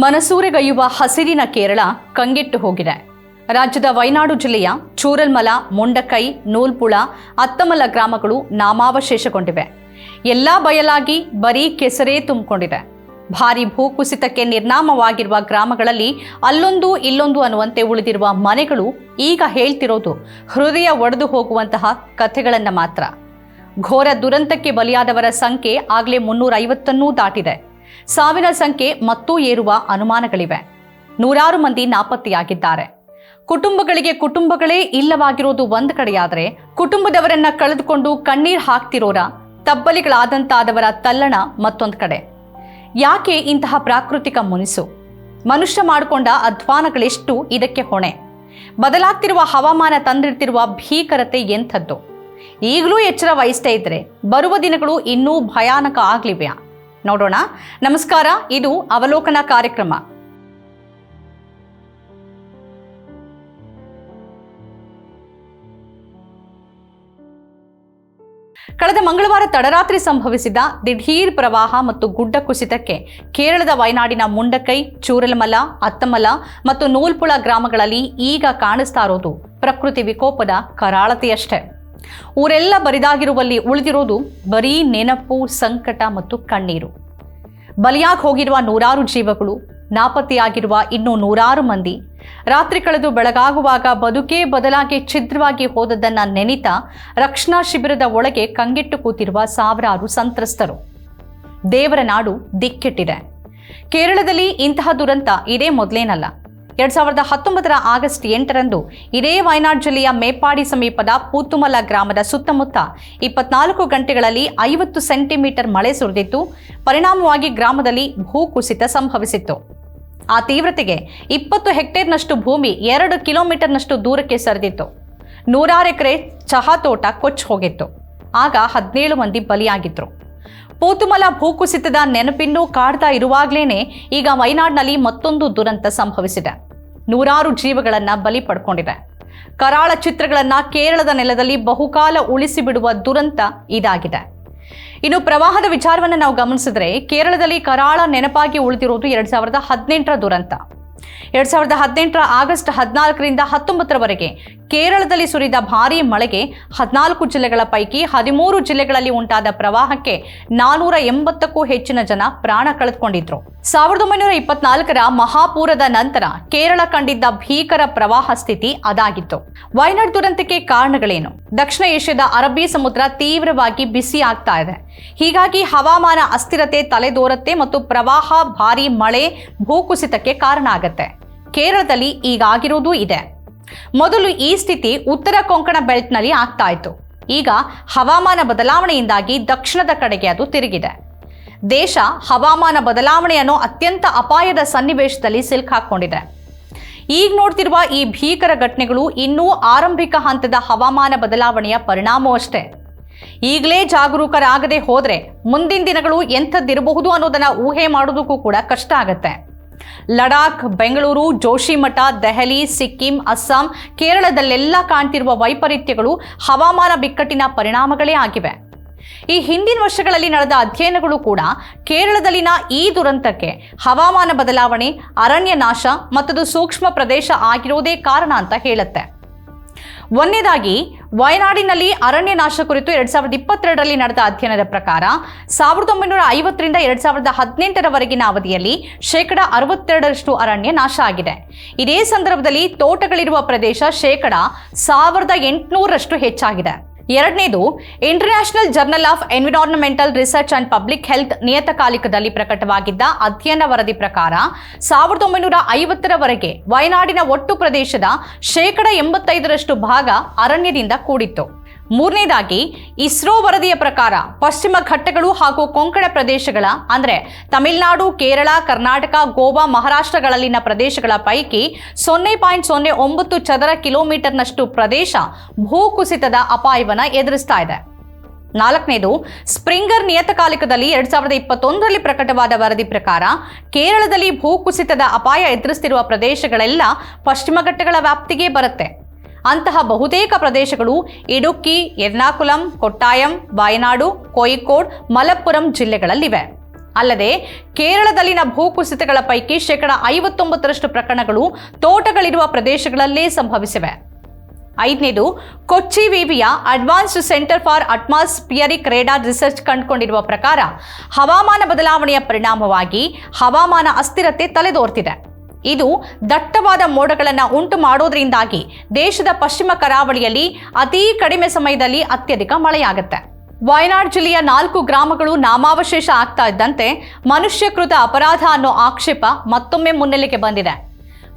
ಮನಸೂರೆಗೈಯುವ ಹಸಿರಿನ ಕೇರಳ ಕಂಗೆಟ್ಟು ಹೋಗಿದೆ. ರಾಜ್ಯದ ವಯನಾಡು ಜಿಲ್ಲೆಯ ಚೂರಲ್ಮಲ, ಮುಂಡಕೈ, ನೂಲ್ಪುಳ, ಅತ್ತಮಲ ಗ್ರಾಮಗಳು ನಾಮಾವಶೇಷಗೊಂಡಿವೆ. ಎಲ್ಲಾ ಬಯಲಾಗಿ ಬರೀ ಕೆಸರೇ ತುಂಬಿಕೊಂಡಿದೆ. ಭಾರೀ ಭೂಕುಸಿತಕ್ಕೆ ನಿರ್ನಾಮವಾಗಿರುವ ಗ್ರಾಮಗಳಲ್ಲಿ ಅಲ್ಲೊಂದು ಇಲ್ಲೊಂದು ಅನ್ನುವಂತೆ ಉಳಿದಿರುವ ಮನೆಗಳು ಈಗ ಹೇಳ್ತಿರೋದು ಹೃದಯ ಒಡೆದು ಹೋಗುವಂತಹ ಕಥೆಗಳನ್ನ ಮಾತ್ರ. ಘೋರ ದುರಂತಕ್ಕೆ ಬಲಿಯಾದವರ ಸಂಖ್ಯೆ ಆಗಲೇ 350 ದಾಟಿದೆ. ಸಾವಿನ ಸಂಖ್ಯೆ ಮತ್ತೂ ಏರುವ ಅನುಮಾನಗಳಿವೆ. ನೂರಾರು ಮಂದಿ ನಾಪತ್ತೆಯಾಗಿದ್ದಾರೆ. ಕುಟುಂಬಗಳಿಗೆ ಕುಟುಂಬಗಳೇ ಇಲ್ಲವಾಗಿರೋದು ಒಂದು ಕಡೆಯಾದರೆ, ಕುಟುಂಬದವರನ್ನ ಕಳೆದುಕೊಂಡು ಕಣ್ಣೀರ್ ಹಾಕ್ತಿರೋರ ತಬ್ಬಲಿಗಳಾದಂತಾದವರ ತಲ್ಲಣ ಮತ್ತೊಂದು ಕಡೆ. ಯಾಕೆ ಇಂತಹ ಪ್ರಾಕೃತಿಕ ಮುನಿಸು? ಮನುಷ್ಯ ಮಾಡಿಕೊಂಡ ಅಧ್ವಾನಗಳೆಷ್ಟು ಇದಕ್ಕೆ ಹೊಣೆ? ಬದಲಾಗ್ತಿರುವ ಹವಾಮಾನ ತಂದಿರ್ತಿರುವ ಭೀಕರತೆ ಎಂಥದ್ದು? ಈಗಲೂ ಎಚ್ಚರ ವಹಿಸ್ತಾ ಇದ್ರೆ ಬರುವ ದಿನಗಳು ಇನ್ನೂ ಭಯಾನಕ ಆಗ್ಲಿವೆಯಾ? ನೋಡೋಣ. ನಮಸ್ಕಾರ, ಇದು ಅವಲೋಕನ ಕಾರ್ಯಕ್ರಮ. ಕಳೆದ ಮಂಗಳವಾರ ತಡರಾತ್ರಿ ಸಂಭವಿಸಿದ ದಿಢೀರ್ ಪ್ರವಾಹ ಮತ್ತು ಗುಡ್ಡ ಕುಸಿತಕ್ಕೆ ಕೇರಳದ ವಯನಾಡಿನ ಮುಂಡಕೈ, ಚೂರಲ್ಮಲ, ಅತ್ತಮಲ ಮತ್ತು ನೂಲ್ಪುಳ ಗ್ರಾಮಗಳಲ್ಲಿ ಈಗ ಕಾಣಿಸ್ತಾ ಇರೋದು ಪ್ರಕೃತಿ ವಿಕೋಪದ ಕರಾಳತೆಯಷ್ಟೇ. ಊರೆಲ್ಲ ಬರಿದಾಗಿರುವಲ್ಲಿ ಉಳಿದಿರೋದು ಬರೀ ನೆನಪು, ಸಂಕಟ ಮತ್ತು ಕಣ್ಣೀರು. ಬಲಿಯಾಗಿ ಹೋಗಿರುವ ನೂರಾರು ಜೀವಗಳು, ನಾಪತ್ತೆಯಾಗಿರುವ ಇನ್ನೂ ನೂರಾರು ಮಂದಿ, ರಾತ್ರಿ ಕಳೆದು ಬೆಳಗಾಗುವಾಗ ಬದುಕೇ ಬದಲಾಗಿ ಛಿದ್ರವಾಗಿ ಹೋದದ್ದನ್ನ ನೆನಿತಾ ರಕ್ಷಣಾ ಶಿಬಿರದ ಒಳಗೆ ಕಂಗೆಟ್ಟು ಕೂತಿರುವ ಸಾವಿರಾರು ಸಂತ್ರಸ್ತರು. ದೇವರ ನಾಡು ದಿಕ್ಕೆಟ್ಟಿದೆ. ಕೇರಳದಲ್ಲಿ ಇಂತಹ ದುರಂತ ಇದೇ ಮೊದಲೇನಲ್ಲ. 2019 ಆಗಸ್ಟ್ 8ರಂದು ಇದೇ ವಯನಾಡ್ ಜಿಲ್ಲೆಯ ಮೇಪಾಡಿ ಸಮೀಪದ ಪೂತುಮಲ ಗ್ರಾಮದ ಸುತ್ತಮುತ್ತ 24 ಗಂಟೆಗಳಲ್ಲಿ 50 ಸೆಂಟಿಮೀಟರ್ ಮಳೆ ಸುರಿದಿತ್ತು. ಪರಿಣಾಮವಾಗಿ ಗ್ರಾಮದಲ್ಲಿ ಭೂಕುಸಿತ ಸಂಭವಿಸಿತ್ತು. ಆ ತೀವ್ರತೆಗೆ 20 ಹೆಕ್ಟೇರ್ನಷ್ಟು ಭೂಮಿ 2 ಕಿಲೋಮೀಟರ್ನಷ್ಟು ದೂರಕ್ಕೆ ಸರಿದಿತ್ತು. 100 ಎಕರೆ ಚಹಾ ತೋಟ ಕೊಚ್ಚಿ ಹೋಗಿತ್ತು. ಆಗ 17 ಮಂದಿ ಬಲಿಯಾಗಿದ್ರು. ಪೂತುಮಲ ಭೂಕುಸಿತದ ನೆನಪಿನ್ನೂ ಕಾಡ್ತಾ ಇರುವಾಗಲೇನೆ ಈಗ ವಯನಾಡ್ನಲ್ಲಿ ಮತ್ತೊಂದು ದುರಂತ ಸಂಭವಿಸಿದೆ. ನೂರಾರು ಜೀವಗಳನ್ನ ಬಲಿ ಪಡ್ಕೊಂಡಿದೆ. ಕರಾಳ ಚಿತ್ರಗಳನ್ನ ಕೇರಳದ ನೆಲದಲ್ಲಿ ಬಹುಕಾಲ ಉಳಿಸಿ ಬಿಡುವ ದುರಂತ ಇದಾಗಿದೆ. ಇನ್ನು ಪ್ರವಾಹದ ವಿಚಾರವನ್ನು ನಾವು ಗಮನಿಸಿದ್ರೆ, ಕೇರಳದಲ್ಲಿ ಕರಾಳ ನೆನಪಾಗಿ ಉಳಿದಿರೋದು 2018ರ ದುರಂತ. 2018ರ ಆಗಸ್ಟ್ 14ರಿಂದ 19ರವರೆಗೆ ಕೇರಳದಲ್ಲಿ ಸುರಿದ ಭಾರೀ ಮಳೆಗೆ 14 ಜಿಲ್ಲೆಗಳ ಪೈಕಿ 13 ಜಿಲ್ಲೆಗಳಲ್ಲಿ ಉಂಟಾದ ಪ್ರವಾಹಕ್ಕೆ 480ಕ್ಕೂ ಹೆಚ್ಚಿನ ಜನ ಪ್ರಾಣ ಕಳೆದುಕೊಂಡಿದ್ರು. 1924ರ ಮಹಾಪೂರದ ನಂತರ ಕೇರಳ ಕಂಡಿದ್ದ ಭೀಕರ ಪ್ರವಾಹ ಸ್ಥಿತಿ ಅದಾಗಿತ್ತು. ವಯನಾಡ್ ದುರಂತಕ್ಕೆ ಕಾರಣಗಳೇನು? ದಕ್ಷಿಣ ಏಷ್ಯಾದ ಅರಬ್ಬಿ ಸಮುದ್ರ ತೀವ್ರವಾಗಿ ಬಿಸಿ ಆಗ್ತಾ ಇದೆ. ಹೀಗಾಗಿ ಹವಾಮಾನ ಅಸ್ಥಿರತೆ ತಲೆದೋರತ್ತೆ ಮತ್ತು ಪ್ರವಾಹ, ಭಾರೀ ಮಳೆ, ಭೂಕುಸಿತಕ್ಕೆ ಕಾರಣ ಆಗತ್ತೆ. ಕೇರಳದಲ್ಲಿ ಈಗಾಗಿರೋದು ಇದೆ. ಮೊದಲು ಈ ಸ್ಥಿತಿ ಉತ್ತರ ಕೊಂಕಣ ಬೆಲ್ಟ್ನಲ್ಲಿ ಆಗ್ತಾ ಇತ್ತು. ಈಗ ಹವಾಮಾನ ಬದಲಾವಣೆಯಿಂದಾಗಿ ದಕ್ಷಿಣದ ಕಡೆಗೆ ಅದು ತಿರುಗಿದೆ. ದೇಶ ಹವಾಮಾನ ಬದಲಾವಣೆ ಅನ್ನೋ ಅತ್ಯಂತ ಅಪಾಯದ ಸನ್ನಿವೇಶದಲ್ಲಿ ಸಿಲುಕಾಕೊಂಡಿದೆ. ಈಗ ನೋಡ್ತಿರುವ ಈ ಭೀಕರ ಘಟನೆಗಳು ಇನ್ನೂ ಆರಂಭಿಕ ಹಂತದ ಹವಾಮಾನ ಬದಲಾವಣೆಯ ಪರಿಣಾಮವಷ್ಟೇ. ಈಗಲೇ ಜಾಗರೂಕರಾಗದೆ ಹೋದ್ರೆ ಮುಂದಿನ ದಿನಗಳು ಎಂಥದ್ದಿರಬಹುದು ಅನ್ನೋದನ್ನ ಊಹೆ ಮಾಡೋದಕ್ಕೂ ಕೂಡ ಕಷ್ಟ ಆಗತ್ತೆ. ಲಡಾಖ್, ಬೆಂಗಳೂರು, ಜೋಶಿಮಠ, ದೆಹಲಿ, ಸಿಕ್ಕಿಂ, ಅಸ್ಸಾಂ, ಕೇರಳದಲ್ಲೆಲ್ಲ ಕಾಣ್ತಿರುವ ವೈಪರೀತ್ಯಗಳು ಹವಾಮಾನ ಬಿಕ್ಕಟ್ಟಿನ ಪರಿಣಾಮಗಳೇ ಆಗಿವೆ. ಈ ಹಿಂದಿನ ವರ್ಷಗಳಲ್ಲಿ ನಡೆದ ಅಧ್ಯಯನಗಳು ಕೂಡ ಕೇರಳದಲ್ಲಿನ ಈ ದುರಂತಕ್ಕೆ ಹವಾಮಾನ ಬದಲಾವಣೆ, ಅರಣ್ಯ ನಾಶ ಮತ್ತದು ಸೂಕ್ಷ್ಮ ಪ್ರದೇಶ ಆಗಿರೋದೇ ಕಾರಣ ಅಂತ ಹೇಳುತ್ತೆ. ಒಂದನೇದಾಗಿ, ವಯನಾಡಿನಲ್ಲಿ ಅರಣ್ಯ ನಾಶ ಕುರಿತು 2022ರಲ್ಲಿ ನಡೆದ ಅಧ್ಯಯನದ ಪ್ರಕಾರ 1950ರಿಂದ 2018ರವರೆಗಿನ ಅವಧಿಯಲ್ಲಿ 62% ಅರಣ್ಯ ನಾಶ ಆಗಿದೆ. ಇದೇ ಸಂದರ್ಭದಲ್ಲಿ ತೋಟಗಳಿರುವ ಪ್ರದೇಶ 1800ರಷ್ಟು ಹೆಚ್ಚಾಗಿದೆ. ಎರಡನೇದು, international journal of environmental research and public health ನಿಯತಕಾಲಿಕದಲ್ಲಿ ಪ್ರಕಟವಾಗಿದ್ದ ಅಧ್ಯಯನ ವರದಿ ಪ್ರಕಾರ 1950ರವರೆಗೆ ವಯನಾಡಿನ ಒಟ್ಟು ಪ್ರದೇಶದ 85% ಭಾಗ ಅರಣ್ಯದಿಂದ ಕೂಡಿತ್ತು. ಮೂರನೇದಾಗಿ, ಇಸ್ರೋ ವರದಿಯ ಪ್ರಕಾರ ಪಶ್ಚಿಮ ಘಟ್ಟಗಳು ಹಾಗೂ ಕೊಂಕಣ ಪ್ರದೇಶಗಳ ಅಂದ್ರೆ ತಮಿಳುನಾಡು, ಕೇರಳ, ಕರ್ನಾಟಕ, ಗೋವಾ, ಮಹಾರಾಷ್ಟ್ರಗಳಲ್ಲಿನ ಪ್ರದೇಶಗಳ ಪೈಕಿ 0.09 ಚದರ ಕಿಲೋಮೀಟರ್ನಷ್ಟು ಪ್ರದೇಶ ಭೂಕುಸಿತದ ಅಪಾಯವನ್ನು ಎದುರಿಸ್ತಾ ಇದೆ. ನಾಲ್ಕನೇದು, ಸ್ಪ್ರಿಂಗರ್ ನಿಯತಕಾಲಿಕದಲ್ಲಿ 2021ರಲ್ಲಿ ಪ್ರಕಟವಾದ ವರದಿ ಪ್ರಕಾರ ಕೇರಳದಲ್ಲಿ ಭೂಕುಸಿತದ ಅಪಾಯ ಎದುರಿಸುತ್ತಿರುವ ಪ್ರದೇಶಗಳೆಲ್ಲ ಪಶ್ಚಿಮ ಘಟ್ಟಗಳ ವ್ಯಾಪ್ತಿಗೆ ಬರುತ್ತೆ. ಅಂತಹ ಬಹುತೇಕ ಪ್ರದೇಶಗಳು ಇಡುಕ್ಕಿ, ಎರ್ನಾಕುಲಂ, ಕೊಟ್ಟಾಯಂ, ವಯನಾಡು, ಕೋಯಿಕೋಡ್, ಮಲಪ್ಪುರಂ ಜಿಲ್ಲೆಗಳಲ್ಲಿವೆ. ಅಲ್ಲದೆ ಕೇರಳದಲ್ಲಿನ ಭೂಕುಸಿತಗಳ ಪೈಕಿ 59% ಪ್ರಕರಣಗಳು ತೋಟಗಳಿರುವ ಪ್ರದೇಶಗಳಲ್ಲೇ ಸಂಭವಿಸಿವೆ. 5ನೇದು, ಕೊಚ್ಚಿ ವಿವಿಯ advanced centre for atmospheric radar research ಕಂಡುಕೊಂಡಿರುವ ಪ್ರಕಾರ ಹವಾಮಾನ ಬದಲಾವಣೆಯ ಪರಿಣಾಮವಾಗಿ ಹವಾಮಾನ ಅಸ್ಥಿರತೆ ತಲೆದೋರ್ತಿದೆ. ಇದು ದಟ್ಟವಾದ ಮೋಡಗಳನ್ನು ಉಂಟು ಮಾಡೋದ್ರಿಂದಾಗಿ ದೇಶದ ಪಶ್ಚಿಮ ಕರಾವಳಿಯಲ್ಲಿ ಅತೀ ಕಡಿಮೆ ಸಮಯದಲ್ಲಿ ಅತ್ಯಧಿಕ ಮಳೆಯಾಗುತ್ತೆ. ವಯನಾಡ್ ಜಿಲ್ಲೆಯ 4 ಗ್ರಾಮಗಳು ನಾಮಾವಶೇಷ ಆಗ್ತಾ ಇದ್ದಂತೆ ಮನುಷ್ಯಕೃತ ಅಪರಾಧ ಅನ್ನೋ ಆಕ್ಷೇಪ ಮತ್ತೊಮ್ಮೆ ಮುನ್ನೆಲೆಗೆ ಬಂದಿದೆ.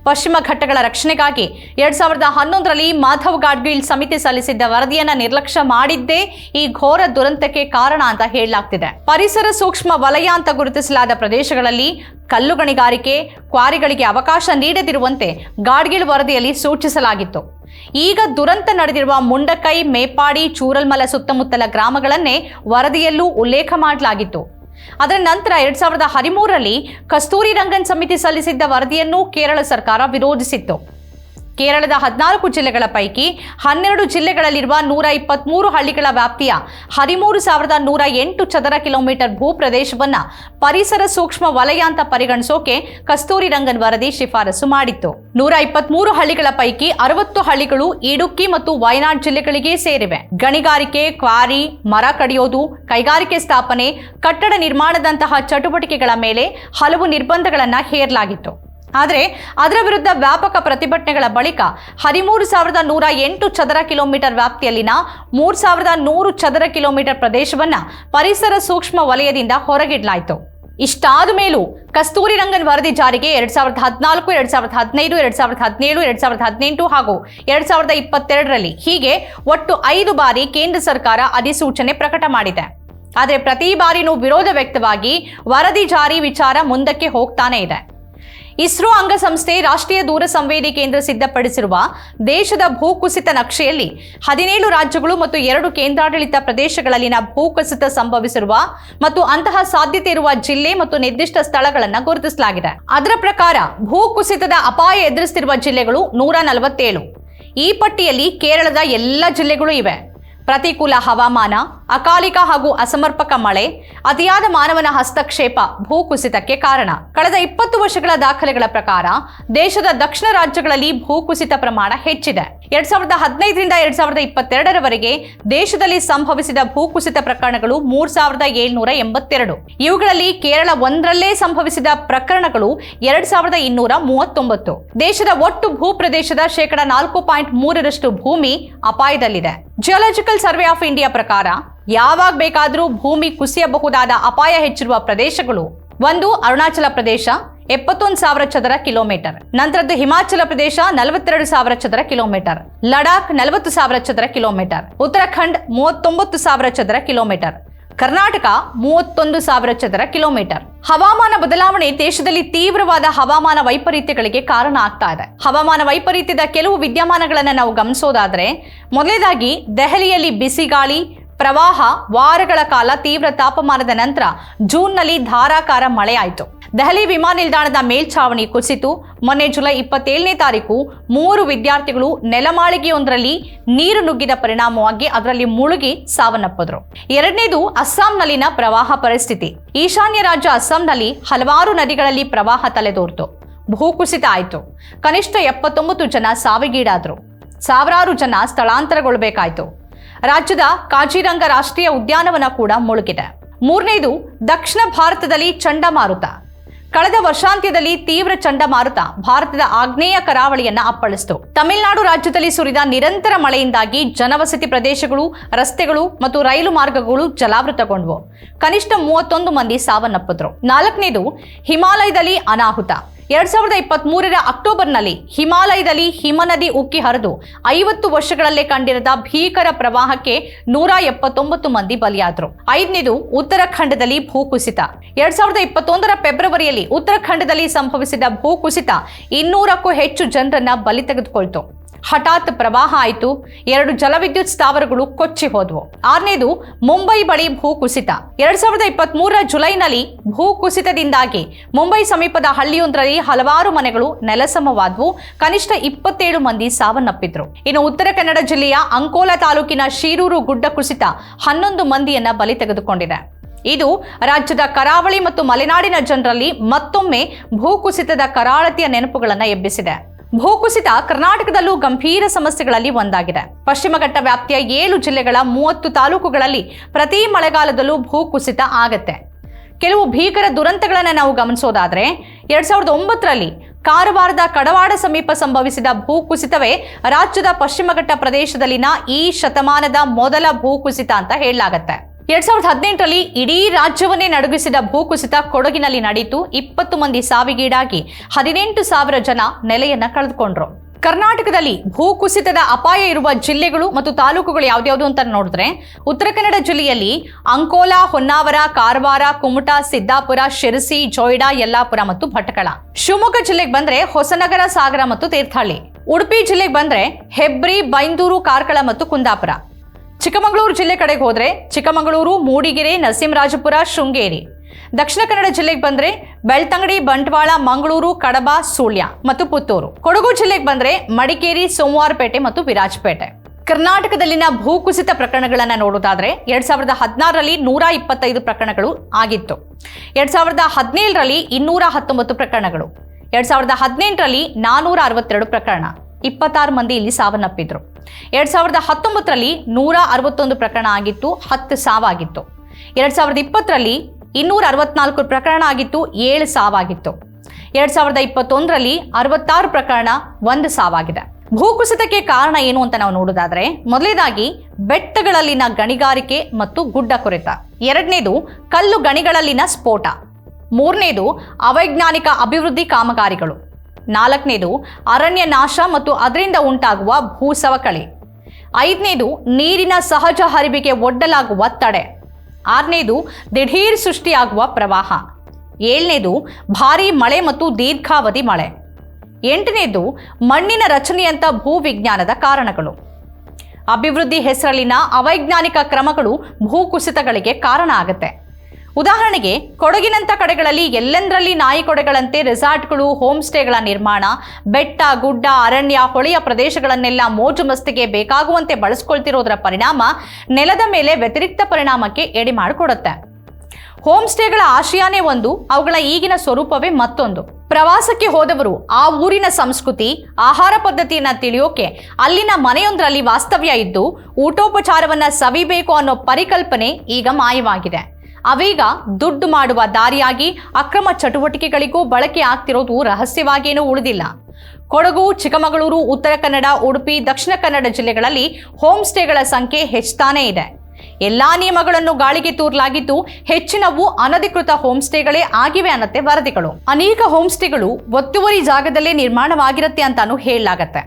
ಪಶ್ಚಿಮ ಘಟ್ಟಗಳ ರಕ್ಷಣೆಗಾಗಿ 2011ರಲ್ಲಿ ಮಾಧವ್ ಗಾಡ್ಗೀಳ್ ಸಮಿತಿ ಸಲ್ಲಿಸಿದ್ದ ವರದಿಯನ್ನ ನಿರ್ಲಕ್ಷ್ಯ ಮಾಡಿದ್ದೇ ಈ ಘೋರ ದುರಂತಕ್ಕೆ ಕಾರಣ ಅಂತ ಹೇಳಲಾಗ್ತಿದೆ. ಪರಿಸರ ಸೂಕ್ಷ್ಮ ವಲಯ ಅಂತ ಗುರುತಿಸಲಾದ ಪ್ರದೇಶಗಳಲ್ಲಿ ಕಲ್ಲು ಗಣಿಗಾರಿಕೆ, ಕ್ವಾರಿಗಳಿಗೆ ಅವಕಾಶ ನೀಡದಿರುವಂತೆ ಗಾಡ್ಗೀಳ್ ವರದಿಯಲ್ಲಿ ಸೂಚಿಸಲಾಗಿತ್ತು. ಈಗ ದುರಂತ ನಡೆದಿರುವ ಮುಂಡಕೈ, ಮೇಪಾಡಿ, ಚೂರಲ್ಮಲ ಸುತ್ತಮುತ್ತಲ ಗ್ರಾಮಗಳನ್ನೇ ವರದಿಯಲ್ಲೂ ಉಲ್ಲೇಖ ಮಾಡಲಾಗಿತ್ತು. ಅದರ ನಂತರ 2013ರಲ್ಲಿ ಕಸ್ತೂರಿ ರಂಗನ್ ಸಮಿತಿ ಸಲ್ಲಿಸಿದ್ದ ವರದಿಯನ್ನು ಕೇರಳ ಸರ್ಕಾರ ವಿರೋಧಿಸಿತ್ತು. ಕೇರಳದ 14 ಜಿಲ್ಲೆಗಳ ಪೈಕಿ 12 ಜಿಲ್ಲೆಗಳಲ್ಲಿರುವ 123 ಹಳ್ಳಿಗಳ ವ್ಯಾಪ್ತಿಯ 13,108 ಚದರ ಕಿಲೋಮೀಟರ್ ಭೂ ಪ್ರದೇಶವನ್ನ ಪರಿಸರ ಸೂಕ್ಷ್ಮ ವಲಯ ಅಂತ ಪರಿಗಣಿಸೋಕೆ ಕಸ್ತೂರಿ ರಂಗನ್ ವರದಿ ಶಿಫಾರಸು ಮಾಡಿತ್ತು. 123 ಹಳ್ಳಿಗಳ ಪೈಕಿ 60 ಹಳ್ಳಿಗಳು ಇಡುಕ್ಕಿ ಮತ್ತು ವಯನಾಡ್ ಜಿಲ್ಲೆಗಳಿಗೆ ಸೇರಿವೆ. ಗಣಿಗಾರಿಕೆ, ಕ್ವಾರಿ, ಮರ ಕಡಿಯೋದು, ಕೈಗಾರಿಕೆ ಸ್ಥಾಪನೆ, ಕಟ್ಟಡ ನಿರ್ಮಾಣದಂತಹ ಚಟುವಟಿಕೆಗಳ ಮೇಲೆ ಹಲವು ನಿರ್ಬಂಧಗಳನ್ನು ಹೇರಲಾಗಿತ್ತು. ಆದರೆ ಅದರ ವಿರುದ್ಧ ವ್ಯಾಪಕ ಪ್ರತಿಭಟನೆಗಳ ಬಳಿಕ 13,108 ಚದರ ಕಿಲೋಮೀಟರ್ ವ್ಯಾಪ್ತಿಯಲ್ಲಿನ 3,100 ಚದರ ಕಿಲೋಮೀಟರ್ ಪ್ರದೇಶವನ್ನ ಪರಿಸರ ಸೂಕ್ಷ್ಮ ವಲಯದಿಂದ ಹೊರಗಿಡಲಾಯಿತು. ಇಷ್ಟಾದ ಮೇಲೂ ಕಸ್ತೂರಿ ರಂಗನ್ ವರದಿ ಜಾರಿಗೆ 2014, 2015, 2017, 2018 ಹಾಗೂ 2022ರಲ್ಲಿ ಹೀಗೆ ಒಟ್ಟು 5 ಬಾರಿ ಕೇಂದ್ರ ಸರ್ಕಾರ ಅಧಿಸೂಚನೆ ಪ್ರಕಟ ಮಾಡಿದೆ. ಆದರೆ ಪ್ರತಿ ಬಾರಿನೂ ವಿರೋಧ ವ್ಯಕ್ತವಾಗಿ ವರದಿ ಜಾರಿ ವಿಚಾರ ಮುಂದಕ್ಕೆ ಹೋಗ್ತಾನೆ ಇದೆ. ಇಸ್ರೋ ಅಂಗಸಂಸ್ಥೆ ರಾಷ್ಟ್ರೀಯ ದೂರ ಸಂವೇದಿ ಕೇಂದ್ರ ಸಿದ್ಧಪಡಿಸಿರುವ ದೇಶದ ಭೂಕುಸಿತ ನಕ್ಷೆಯಲ್ಲಿ 17 ರಾಜ್ಯಗಳು ಮತ್ತು 2 ಕೇಂದ್ರಾಡಳಿತ ಪ್ರದೇಶಗಳಲ್ಲಿನ ಭೂಕುಸಿತ ಸಂಭವಿಸಿರುವ ಮತ್ತು ಅಂತಹ ಸಾಧ್ಯತೆ ಇರುವ ಜಿಲ್ಲೆ ಮತ್ತು ನಿರ್ದಿಷ್ಟ ಸ್ಥಳಗಳನ್ನು ಗುರುತಿಸಲಾಗಿದೆ. ಅದರ ಪ್ರಕಾರ ಭೂಕುಸಿತದ ಅಪಾಯ ಎದುರಿಸುತ್ತಿರುವ ಜಿಲ್ಲೆಗಳು 147. ಈ ಪಟ್ಟಿಯಲ್ಲಿ ಕೇರಳದ ಎಲ್ಲ ಜಿಲ್ಲೆಗಳು ಇವೆ. ಪ್ರತಿಕೂಲ ಹವಾಮಾನ, ಅಕಾಲಿಕ ಹಾಗೂ ಅಸಮರ್ಪಕ ಮಳೆ, ಅತಿಯಾದ ಮಾನವನ ಹಸ್ತಕ್ಷೇಪ ಭೂಕುಸಿತಕ್ಕೆ ಕಾರಣ. ಕಳೆದ 20 ವರ್ಷಗಳ ದಾಖಲೆಗಳ ಪ್ರಕಾರ ದೇಶದ ದಕ್ಷಿಣ ರಾಜ್ಯಗಳಲ್ಲಿ ಭೂಕುಸಿತ ಪ್ರಮಾಣ ಹೆಚ್ಚಿದೆ. 2015ರಿಂದ 2022ರವರೆಗೆ ದೇಶದಲ್ಲಿ ಸಂಭವಿಸಿದ ಭೂಕುಸಿತ ಪ್ರಕರಣಗಳು 3,782. ಇವುಗಳಲ್ಲಿ ಕೇರಳ 1ರಲ್ಲೇ ಸಂಭವಿಸಿದ ಪ್ರಕರಣಗಳು 2,239. ದೇಶದ ಒಟ್ಟು ಭೂ ಪ್ರದೇಶದ 4.3% ಭೂಮಿ ಅಪಾಯದಲ್ಲಿದೆ. ಜಿಯೋಲಾಜಿಕಲ್ ಸರ್ವೆ ಆಫ್ ಇಂಡಿಯಾ ಪ್ರಕಾರ ಯಾವಾಗ ಬೇಕಾದರೂ ಭೂಮಿ ಕುಸಿಯಬಹುದಾದ ಅಪಾಯ ಹೆಚ್ಚಿರುವ ಪ್ರದೇಶಗಳು: 1. ಅರುಣಾಚಲ ಪ್ರದೇಶ 71,000 ಚದರ ಕಿಲೋಮೀಟರ್. ನಂತರದ್ದು ಹಿಮಾಚಲ ಪ್ರದೇಶ 42,000 ಚದರ ಕಿಲೋಮೀಟರ್. ಲಡಾಖ್ 40,000 ಚದರ ಕಿಲೋಮೀಟರ್. ಉತ್ತರಾಖಂಡ್ 39,000 ಚದರ ಕಿಲೋಮೀಟರ್. ಕರ್ನಾಟಕ 31,000 ಚದರ ಕಿಲೋಮೀಟರ್. ಹವಾಮಾನ ಬದಲಾವಣೆ ದೇಶದಲ್ಲಿ ತೀವ್ರವಾದ ಹವಾಮಾನ ವೈಪರೀತ್ಯಗಳಿಗೆ ಕಾರಣ ಆಗ್ತಾ ಇದೆ. ಹವಾಮಾನ ವೈಪರೀತ್ಯದ ಕೆಲವು ವಿದ್ಯಮಾನಗಳನ್ನು ನಾವು ಗಮನಿಸೋದಾದ್ರೆ, ಮೊದಲನೇದಾಗಿ ದೆಹಲಿಯಲ್ಲಿ ಬಿಸಿಗಾಳಿ, ಪ್ರವಾಹ, ವಾರಗಳ ಕಾಲ ತೀವ್ರ ತಾಪಮಾನದ ನಂತರ ಜೂನ್ನಲ್ಲಿ ಧಾರಾಕಾರ ಮಳೆ ಆಯಿತು. ದೆಹಲಿ ವಿಮಾನ ನಿಲ್ದಾಣದ ಮೇಲ್ಛಾವಣಿ ಕುಸಿತು. ಮೊನ್ನೆ ಜುಲೈ 27ನೇ ತಾರೀಕು 3 ವಿದ್ಯಾರ್ಥಿಗಳು ನೆಲಮಾಳಿಗೆಯೊಂದರಲ್ಲಿ ನೀರು ನುಗ್ಗಿದ ಪರಿಣಾಮವಾಗಿ ಅದರಲ್ಲಿ ಮುಳುಗಿ ಸಾವನ್ನಪ್ಪಿದ್ರು. 2ನೇದು ಅಸ್ಸಾಂನಲ್ಲಿನ ಪ್ರವಾಹ ಪರಿಸ್ಥಿತಿ. ಈಶಾನ್ಯ ರಾಜ್ಯ ಅಸ್ಸಾಂನಲ್ಲಿ ಹಲವಾರು ನದಿಗಳಲ್ಲಿ ಪ್ರವಾಹ ತಲೆದೋರ್ತು. ಭೂಕುಸಿತ ಆಯಿತು. ಕನಿಷ್ಠ 79 ಜನ ಸಾವಿಗೀಡಾದ್ರು. ಸಾವಿರಾರು ಜನ ಸ್ಥಳಾಂತರಗೊಳ್ಳಬೇಕಾಯಿತು. ರಾಜ್ಯದ ಕಾಜಿರಂಗ ರಾಷ್ಟ್ರೀಯ ಉದ್ಯಾನವನ ಕೂಡ ಮುಳುಗಿದೆ. 3ನೇದು ದಕ್ಷಿಣ ಭಾರತದಲ್ಲಿ ಚಂಡಮಾರುತ. ಕಳೆದ ವರ್ಷಾಂತ್ಯದಲ್ಲಿ ತೀವ್ರ ಚಂಡಮಾರುತ ಭಾರತದ ಆಗ್ನೇಯ ಕರಾವಳಿಯನ್ನ ಅಪ್ಪಳಿಸಿತು. ತಮಿಳುನಾಡು ರಾಜ್ಯದಲ್ಲಿ ಸುರಿದ ನಿರಂತರ ಮಳೆಯಿಂದಾಗಿ ಜನವಸತಿ ಪ್ರದೇಶಗಳು, ರಸ್ತೆಗಳು ಮತ್ತು ರೈಲು ಮಾರ್ಗಗಳು ಜಲಾವೃತಗೊಂಡವು. ಕನಿಷ್ಠ 31 ಮಂದಿ ಸಾವನ್ನಪ್ಪಿದ್ರು. 4ನೇದು ಹಿಮಾಲಯದಲ್ಲಿ ಅನಾಹುತ. 2023ರ ಅಕ್ಟೋಬರ್ನಲ್ಲಿ ಹಿಮಾಲಯದಲ್ಲಿ ಹಿಮನದಿ ಉಕ್ಕಿ ಹರಿದು 50 ವರ್ಷಗಳಲ್ಲೇ ಕಂಡಿರದ ಭೀಕರ ಪ್ರವಾಹಕ್ಕೆ 179 ಮಂದಿ ಬಲಿಯಾದರು. 5ನೇದು ಉತ್ತರಾಖಂಡದಲ್ಲಿ ಭೂಕುಸಿತ. 2021ರ ಫೆಬ್ರವರಿಯಲ್ಲಿ ಉತ್ತರಾಖಂಡದಲ್ಲಿ ಸಂಭವಿಸಿದ ಭೂಕುಸಿತ 200ಕ್ಕೂ ಹೆಚ್ಚು ಜನರನ್ನ ಬಲಿ ತೆಗೆದುಕೊಳ್ತು. ಹಠಾತ್ ಪ್ರವಾಹ ಆಯಿತು. 2 ಜಲವಿದ್ಯುತ್ ಸ್ಥಾವರಗಳು ಕೊಚ್ಚಿ ಹೋದವು. 6ನೇದು ಮುಂಬೈ ಬಳಿ ಭೂಕುಸಿತ. 2023ರ ಜುಲೈನಲ್ಲಿ ಭೂಕುಸಿತದಿಂದಾಗಿ ಮುಂಬೈ ಸಮೀಪದ ಹಳ್ಳಿಯೊಂದರಲ್ಲಿ ಹಲವಾರು ಮನೆಗಳು ನೆಲಸಮವಾದವು. ಕನಿಷ್ಠ 27 ಮಂದಿ ಸಾವನ್ನಪ್ಪಿದ್ರು. ಇನ್ನು ಉತ್ತರ ಕನ್ನಡ ಜಿಲ್ಲೆಯ ಅಂಕೋಲಾ ತಾಲೂಕಿನ ಶೀರೂರು ಗುಡ್ಡ ಕುಸಿತ 11 ಮಂದಿಯನ್ನ ಬಲಿ ತೆಗೆದುಕೊಂಡಿದೆ. ಇದು ರಾಜ್ಯದ ಕರಾವಳಿ ಮತ್ತು ಮಲೆನಾಡಿನ ಜನರಲ್ಲಿ ಮತ್ತೊಮ್ಮೆ ಭೂಕುಸಿತದ ಕರಾಳತೆಯ ನೆನಪುಗಳನ್ನು ಎಬ್ಬಿಸಿದೆ. ಭೂಕುಸಿತ ಕರ್ನಾಟಕದಲ್ಲೂ ಗಂಭೀರ ಸಮಸ್ಯೆಗಳಲ್ಲಿ ಒಂದಾಗಿದೆ. ಪಶ್ಚಿಮ ಘಟ್ಟ ವ್ಯಾಪ್ತಿಯ 7 ಜಿಲ್ಲೆಗಳ 30 ತಾಲೂಕುಗಳಲ್ಲಿ ಪ್ರತಿ ಮಳೆಗಾಲದಲ್ಲೂ ಭೂಕುಸಿತ ಆಗತ್ತೆ. ಕೆಲವು ಭೀಕರ ದುರಂತಗಳನ್ನು ನಾವು ಗಮನಿಸೋದಾದ್ರೆ 2009ರಲ್ಲಿ ಕಾರವಾರದ ಕಡವಾಡ ಸಮೀಪ ಸಂಭವಿಸಿದ ಭೂಕುಸಿತವೇ ರಾಜ್ಯದ ಪಶ್ಚಿಮ ಘಟ್ಟ ಪ್ರದೇಶದಲ್ಲಿನ ಈ ಶತಮಾನದ ಮೊದಲ ಭೂಕುಸಿತ ಅಂತ ಹೇಳಲಾಗತ್ತೆ. 2018ರಲ್ಲಿ ಇಡೀ ರಾಜ್ಯವನ್ನೇ ನಡುಗಿಸಿದ ಭೂಕುಸಿತ ಕೊಡಗಿನಲ್ಲಿ ನಡೆಯಿತು. 20 ಮಂದಿ ಸಾವಿಗೀಡಾಗಿ 18,000 ಜನ ನೆಲೆಯನ್ನ ಕಳೆದುಕೊಂಡ್ರು. ಕರ್ನಾಟಕದಲ್ಲಿ ಭೂಕುಸಿತದ ಅಪಾಯ ಇರುವ ಜಿಲ್ಲೆಗಳು ಮತ್ತು ತಾಲೂಕುಗಳು ಯಾವ್ದ್ಯಾವ್ದು ಅಂತ ನೋಡಿದ್ರೆ, ಉತ್ತರ ಕನ್ನಡ ಜಿಲ್ಲೆಯಲ್ಲಿ ಅಂಕೋಲಾ, ಹೊನ್ನಾವರ, ಕಾರವಾರ, ಕುಮಟಾ, ಸಿದ್ದಾಪುರ, ಶಿರಸಿ, ಜೋಯಿಡಾ, ಯಲ್ಲಾಪುರ ಮತ್ತು ಭಟ್ಕಳ. ಶಿವಮೊಗ್ಗ ಜಿಲ್ಲೆಗೆ ಬಂದ್ರೆ ಹೊಸನಗರ, ಸಾಗರ ಮತ್ತು ತೀರ್ಥಹಳ್ಳಿ. ಉಡುಪಿ ಜಿಲ್ಲೆಗೆ ಬಂದ್ರೆ ಹೆಬ್ರಿ, ಬೈಂದೂರು, ಕಾರ್ಕಳ ಮತ್ತು ಕುಂದಾಪುರ. ಚಿಕ್ಕಮಗಳೂರು ಜಿಲ್ಲೆ ಕಡೆಗೆ ಹೋದ್ರೆ ಚಿಕ್ಕಮಗಳೂರು, ಮೂಡಿಗೆರೆ, ನರಸಿಂಹರಾಜಪುರ, ಶೃಂಗೇರಿ. ದಕ್ಷಿಣ ಕನ್ನಡ ಜಿಲ್ಲೆಗೆ ಬಂದ್ರೆ ಬೆಳ್ತಂಗಡಿ, ಬಂಟ್ವಾಳ, ಮಂಗಳೂರು, ಕಡಬ, ಸುಳ್ಯ ಮತ್ತು ಪುತ್ತೂರು. ಕೊಡಗು ಜಿಲ್ಲೆಗೆ ಬಂದ್ರೆ ಮಡಿಕೇರಿ, ಸೋಮವಾರಪೇಟೆ ಮತ್ತು ವಿರಾಜಪೇಟೆ. ಕರ್ನಾಟಕದಲ್ಲಿನ ಭೂಕುಸಿತ ಪ್ರಕರಣಗಳನ್ನು ನೋಡೋದಾದ್ರೆ 2016ರಲ್ಲಿ 125 ಪ್ರಕರಣಗಳು ಆಗಿತ್ತು. 2017ರಲ್ಲಿ 219 ಪ್ರಕರಣಗಳು. 2018ರಲ್ಲಿ 462 ಪ್ರಕರಣ, 26 ಮಂದಿ ಇಲ್ಲಿ ಸಾವನ್ನಪ್ಪಿದ್ರು. 2019ರಲ್ಲಿ 161 ಪ್ರಕರಣ ಆಗಿತ್ತು, 10 ಸಾವಾಗಿತ್ತು. 2020ರಲ್ಲಿ 264 ಪ್ರಕರಣ ಆಗಿತ್ತು, 7 ಸಾವಾಗಿತ್ತು. 2021ರಲ್ಲಿ 66 ಪ್ರಕರಣ, 1 ಸಾವಾಗಿದೆ. ಭೂಕುಸಿತಕ್ಕೆ ಕಾರಣ ಏನು ಅಂತ ನಾವು ನೋಡೋದಾದ್ರೆ, ಮೊದಲನೇದಾಗಿ ಬೆಟ್ಟಗಳಲ್ಲಿನ ಗಣಿಗಾರಿಕೆ ಮತ್ತು ಗುಡ್ಡ ಕೊರೆತ. ಎರಡನೇದು ಕಲ್ಲು ಗಣಿಗಳಲ್ಲಿನ ಸ್ಫೋಟ. ಮೂರನೇದು ಅವೈಜ್ಞಾನಿಕ ಅಭಿವೃದ್ಧಿ ಕಾಮಗಾರಿಗಳು. ನಾಲ್ಕನೇದು ಅರಣ್ಯ ನಾಶ ಮತ್ತು ಅದರಿಂದ ಉಂಟಾಗುವ ಭೂ ಸವಕಳಿ. ಐದನೇದು ನೀರಿನ ಸಹಜ ಹರಿವಿಗೆ ಒಡ್ಡಲಾಗುವ ತಡೆ. ಆರನೇದು ದಿಢೀರ್ ಸೃಷ್ಟಿಯಾಗುವ ಪ್ರವಾಹ. ಏಳನೇದು ಭಾರೀ ಮಳೆ ಮತ್ತು ದೀರ್ಘಾವಧಿ ಮಳೆ. ಎಂಟನೇದು ಮಣ್ಣಿನ ರಚನೆಯಂಥ ಭೂವಿಜ್ಞಾನದ ಕಾರಣಗಳು. ಅಭಿವೃದ್ಧಿ ಹೆಸರಲ್ಲಿನ ಅವೈಜ್ಞಾನಿಕ ಕ್ರಮಗಳು ಭೂಕುಸಿತಗಳಿಗೆ ಕಾರಣ ಆಗುತ್ತೆ. ಉದಾಹರಣೆಗೆ ಕೊಡಗಿನಂಥ ಕಡೆಗಳಲ್ಲಿ ಎಲ್ಲೆಂದರಲ್ಲಿ ನಾಯಿ ಕೊಡೆಗಳಂತೆ ರೆಸಾರ್ಟ್ಗಳು, ಹೋಮ್ ಸ್ಟೇಗಳ ನಿರ್ಮಾಣ, ಬೆಟ್ಟ, ಗುಡ್ಡ, ಅರಣ್ಯ, ಹೊಳೆಯ ಪ್ರದೇಶಗಳನ್ನೆಲ್ಲ ಮೋಜು ಮಸ್ತಿಗೆ ಬೇಕಾಗುವಂತೆ ಬಳಸ್ಕೊಳ್ತಿರೋದರ ಪರಿಣಾಮ ನೆಲದ ಮೇಲೆ ವ್ಯತಿರಿಕ್ತ ಪರಿಣಾಮಕ್ಕೆ ಎಡೆ ಮಾಡಿಕೊಡುತ್ತೆ. ಹೋಮ್ ಸ್ಟೇಗಳ ಆಶಯನೇ ಒಂದು, ಅವುಗಳ ಈಗಿನ ಸ್ವರೂಪವೇ ಮತ್ತೊಂದು. ಪ್ರವಾಸಕ್ಕೆ ಹೋದವರು ಆ ಊರಿನ ಸಂಸ್ಕೃತಿ, ಆಹಾರ ಪದ್ಧತಿಯನ್ನ ತಿಳಿಯೋಕೆ ಅಲ್ಲಿನ ಮನೆಯೊಂದರಲ್ಲಿ ವಾಸ್ತವ್ಯ ಇದ್ದು ಊಟೋಪಚಾರವನ್ನ ಸವಿಬೇಕು ಅನ್ನೋ ಪರಿಕಲ್ಪನೆ ಈಗ ಮಾಯವಾಗಿದೆ. ಅವೀಗ ದುಡ್ಡು ಮಾಡುವ ದಾರಿಯಾಗಿ ಅಕ್ರಮ ಚಟುವಟಿಕೆಗಳಿಗೂ ಬಳಕೆ ಆಗ್ತಿರೋದು ರಹಸ್ಯವಾಗೇನೂ ಉಳಿದಿಲ್ಲ. ಕೊಡಗು, ಚಿಕ್ಕಮಗಳೂರು, ಉತ್ತರ ಕನ್ನಡ, ಉಡುಪಿ, ದಕ್ಷಿಣ ಕನ್ನಡ ಜಿಲ್ಲೆಗಳಲ್ಲಿ ಹೋಮ್ ಸ್ಟೇಗಳ ಸಂಖ್ಯೆ ಹೆಚ್ಚುತ್ತಾನೇ ಇದೆ. ಎಲ್ಲಾ ನಿಯಮಗಳನ್ನು ಗಾಳಿಗೆ ತೂರಲಾಗಿದ್ದು ಹೆಚ್ಚಿನವು ಅನಧಿಕೃತ ಹೋಮ್ ಸ್ಟೇಗಳೇ ಆಗಿವೆ ಅನ್ನತ್ತೆ ವರದಿಗಳು. ಅನೇಕ ಹೋಮ್ ಸ್ಟೇಗಳು ಒತ್ತುವರಿ ಜಾಗದಲ್ಲೇ ನಿರ್ಮಾಣವಾಗಿರುತ್ತೆ ಅಂತಾನು ಹೇಳಲಾಗತ್ತೆ.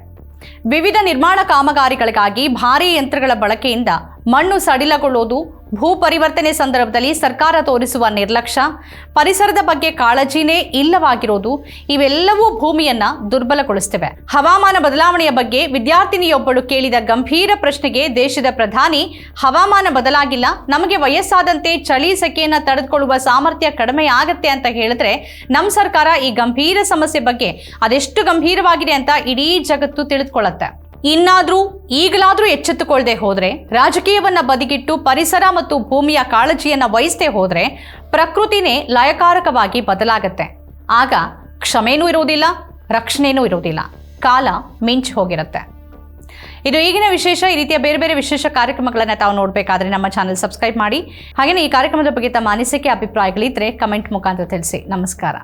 ವಿವಿಧ ನಿರ್ಮಾಣ ಕಾಮಗಾರಿಗಳಿಗಾಗಿ ಭಾರೀ ಯಂತ್ರಗಳ ಬಳಕೆಯಿಂದ ಮಣ್ಣು ಸಡಿಲಗೊಳ್ಳೋದು, ಭೂ ಪರಿವರ್ತನೆ ಸಂದರ್ಭದಲ್ಲಿ ಸರ್ಕಾರ ತೋರಿಸುವ ನಿರ್ಲಕ್ಷ್ಯ, ಪರಿಸರದ ಬಗ್ಗೆ ಕಾಳಜಿನೇ ಇಲ್ಲವಾಗಿರೋದು ಇವೆಲ್ಲವೂ ಭೂಮಿಯನ್ನ ದುರ್ಬಲಗೊಳಿಸುತ್ತವೆ. ಹವಾಮಾನ ಬದಲಾವಣೆಯ ಬಗ್ಗೆ ವಿದ್ಯಾರ್ಥಿನಿಯೊಬ್ಬಳು ಕೇಳಿದ ಗಂಭೀರ ಪ್ರಶ್ನೆಗೆ ದೇಶದ ಪ್ರಧಾನಿ, ಹವಾಮಾನ ಬದಲಾಗಿಲ್ಲ, ನಮಗೆ ವಯಸ್ಸಾದಂತೆ ಚಳಿ ಸೆಕೆಯನ್ನ ತಡೆದುಕೊಳ್ಳುವ ಸಾಮರ್ಥ್ಯ ಕಡಿಮೆ ಆಗತ್ತೆ ಅಂತ ಹೇಳಿದ್ರೆ ನಮ್ಮ ಸರ್ಕಾರ ಈ ಗಂಭೀರ ಸಮಸ್ಯೆ ಬಗ್ಗೆ ಅದೆಷ್ಟು ಗಂಭೀರವಾಗಿದೆ ಅಂತ ಇಡೀ ಜಗತ್ತು ತಿಳಿದುಕೊಳ್ಳುತ್ತೆ. ಇನ್ನಾದ್ರೂ ಈಗಲಾದ್ರೂ ಎಚ್ಚೆತ್ತುಕೊಳ್ಳದೆ ಹೋದ್ರೆ, ರಾಜಕೀಯವನ್ನ ಬದಿಗಿಟ್ಟು ಪರಿಸರ ಮತ್ತು ಭೂಮಿಯ ಕಾಳಜಿಯನ್ನ ವಹಿಸದೆ ಹೋದ್ರೆ ಪ್ರಕೃತಿನೇ ಲಯಕಾರಕವಾಗಿ ಬದಲಾಗತ್ತೆ. ಆಗ ಕ್ಷಮೆನೂ ಇರುವುದಿಲ್ಲ, ರಕ್ಷಣೆನೂ ಇರುವುದಿಲ್ಲ, ಕಾಲ ಮಿಂಚಿ ಹೋಗಿರುತ್ತೆ. ಇದು ಈಗಿನ ವಿಶೇಷ. ಈ ರೀತಿಯ ಬೇರೆ ಬೇರೆ ವಿಶೇಷ ಕಾರ್ಯಕ್ರಮಗಳನ್ನು ತಾವು ನೋಡಬೇಕಾದ್ರೆ ನಮ್ಮ ಚಾನೆಲ್ ಸಬ್ಸ್ಕ್ರೈಬ್ ಮಾಡಿ. ಹಾಗೆಯೇ ಈ ಕಾರ್ಯಕ್ರಮದ ಬಗ್ಗೆ ತಮ್ಮ ಅನಿಸಿಕೆ, ಅಭಿಪ್ರಾಯಗಳಿದ್ರೆ ಕಮೆಂಟ್ ಮುಖಾಂತರ ತಿಳಿಸಿ. ನಮಸ್ಕಾರ.